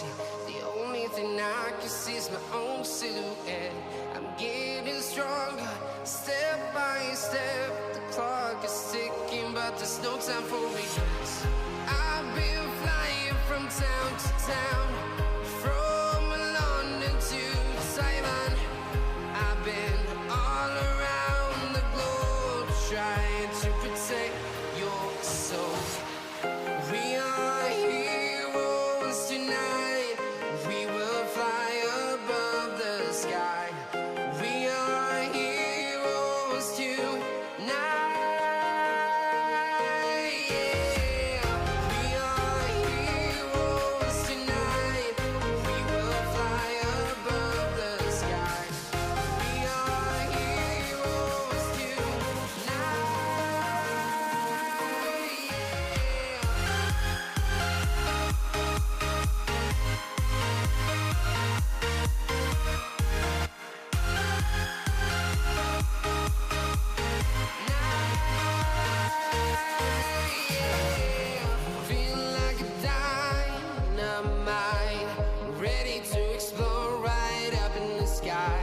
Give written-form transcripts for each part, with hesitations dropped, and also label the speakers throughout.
Speaker 1: empty. The only thing I can see is my own silhouette. I'm getting stronger, step by step. The clock is ticking, but there's no time for regrets. I've been flying from town to town, from London to Taiwan. I've been all around the globe, trying to protect your soul. We are heroes tonight. We will fly above the sky. We are heroes tonight. Yeah. We are heroes tonight. We will fly above the sky. We are heroes tonight. Feel like a dynamite, ready to explode right up in the sky.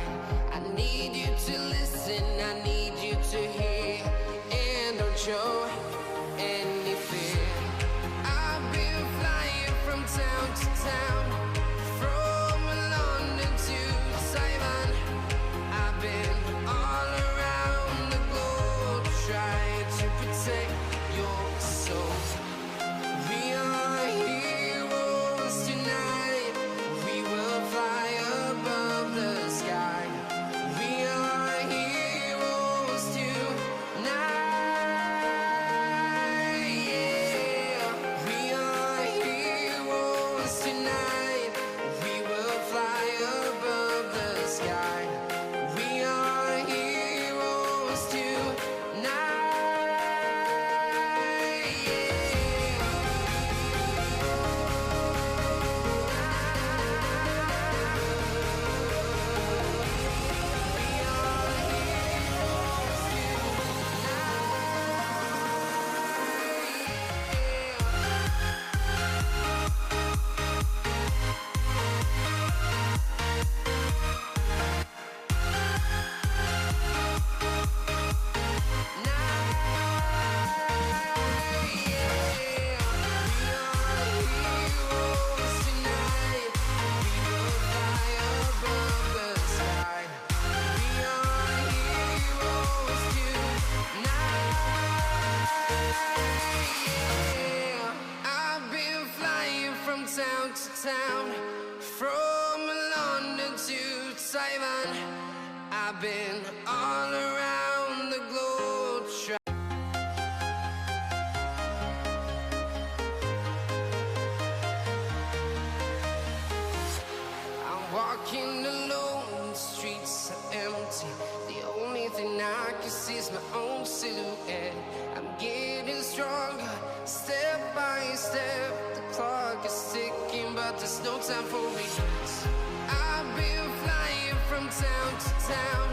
Speaker 1: I need you to listen, I need you to hear, and don't show any fear. I've been flying from town to town, from London to Taiwan. I've been all around the globe, trying to protect your soul. We are heroes tonight. We will fly above the sky. We are heroes tonight. Yeah. We are heroes tonight. We will fly above the sky. We are heroes tonight. I've been flying from town to town, from London to Taiwan. I've been all around the globe. I'm walking alone, the streets are empty. The only thing I can see is my own silhouette. I'm getting stronger, step by step. The clock is ticking, but there's no time for regrets. I've been flying from town to town,